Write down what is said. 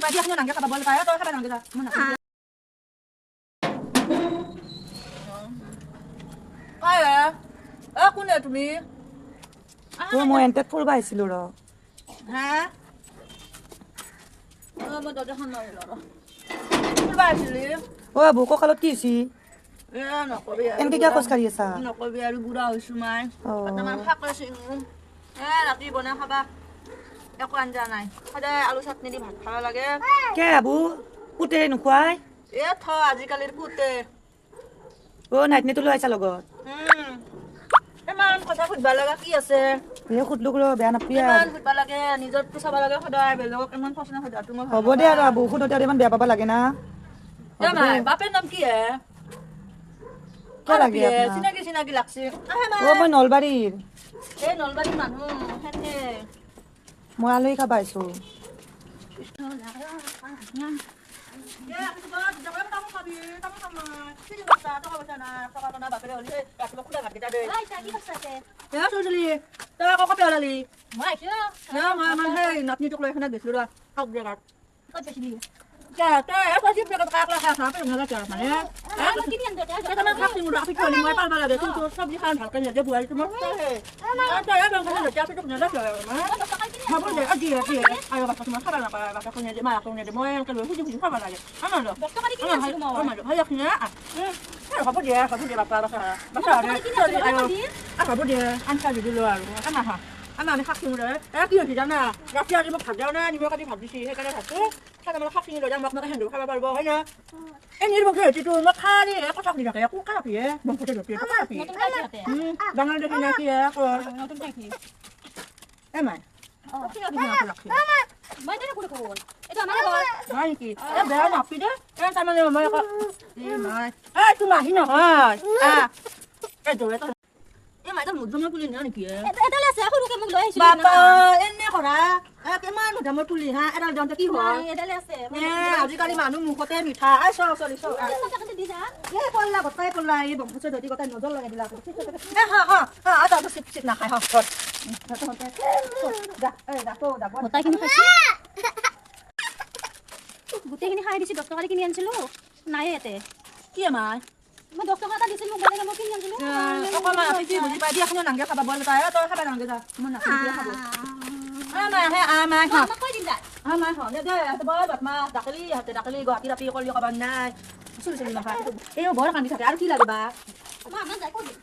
পাই দিয়া শুনো নাংগে খাবা বল পায় তই খাবা নাংগে যা মই নাখাওঁ কোনে তুমি মই এন্তে ফুৰিব আহিছিলোঁ ৰ হা মই দৰ্জাখন মাৰিলো ৰ ফুৰিব আহিছিলি আবু কঁকালত কি হৈছে নকবি এনেকে কিয় খোজকাঢ়ি আছা নকবি আৰু বুঢ়া হৈছো মই বৰ্তমান শাক লৈছো ৰাতি বনাই খাবা একো আঞ্জা নাই সদায় আলু চাটনি দি ভাত খাব লাগে কে আবু পুতে নোখোৱাই আজিকালিৰ পুতে নাইটনিটো লৈ আহিছা লগত ইমান কথা সুধিব লগা কি আছে সুধলো বেয়া নাপাবি ইমান সুধিব লাগে নিজৰটো চাব লাগে সদায় বেলেগক ইমান প্ৰশ্ন সোধাটো মই হ'ব দে আৰু আবু সুধোতে ইমান বেয়া পাব লাগে না বাপেৰ নাম কি হে কিয় লাগে চিনাকি চিনাকি লাগছে মই নলবাৰীৰ এই নলবাৰীৰ মানুহ সেনে মই আলহী খাব আহিছো নাতনিটোক লৈ এখনে গৈছিলো আমি শাক চিঙো কি হৈছে জানা ৰাতি আজি মই ভাত যাওঁ না নিমখ কাটি ভাত দিছি সেইকাৰণে ভাতটো খাই মানে শাক চিঙি লৈ যাম আপোনালোকে সেন্দুৰ খাব পাৰিব হয় না এই নিৰ্বংশ হৈছেতো মই খালি কথা শুনি থাকে একো কাপি বংশতে ধৰি ডাঙৰ দেখি না কি এমাই নেকি বেয়া নাপি দে তাৰমানে মই তোৰ মাহী নহয় মাইটা মুদ্ৰামৰ পুলি নিয়া নেকি বাপা এনে কৰা কিমান মুদ্ৰামৰ পুলি হা এডাল যাওঁতে কি হয় আজিকালি মানুহ মুখতে মিঠা চৰি পল্লা গোটাই পল্লা এই বংশৰ ধৰি গোটাই নজৰ লগাই দিলা চিট নাখায় গোটেইখিনি খাই দিছি 10 টকা কিনি আনিছিলো নাই ইয়াতে কি আমাৰ মই 10 টকা এটা দিছিল মোক বেলেগ মই কিনি আনিছিলো অকমান আপি বুজি পাই দিয়া শুনো নাংগে খাবা বল পায় তই খাবা নাংগে যা মই নাখাওঁ দিয়া খাব আমাই কৈ দিম দা আমাই দে বৰ বাপমা ডাকলি গুৱাহাটী ৰাপি কৰি ক'ব নাই চুলি নাখায় এই বৰ কান্দি থাকে আৰু কি লাগে বা মই আমাক যাই কৈ দিম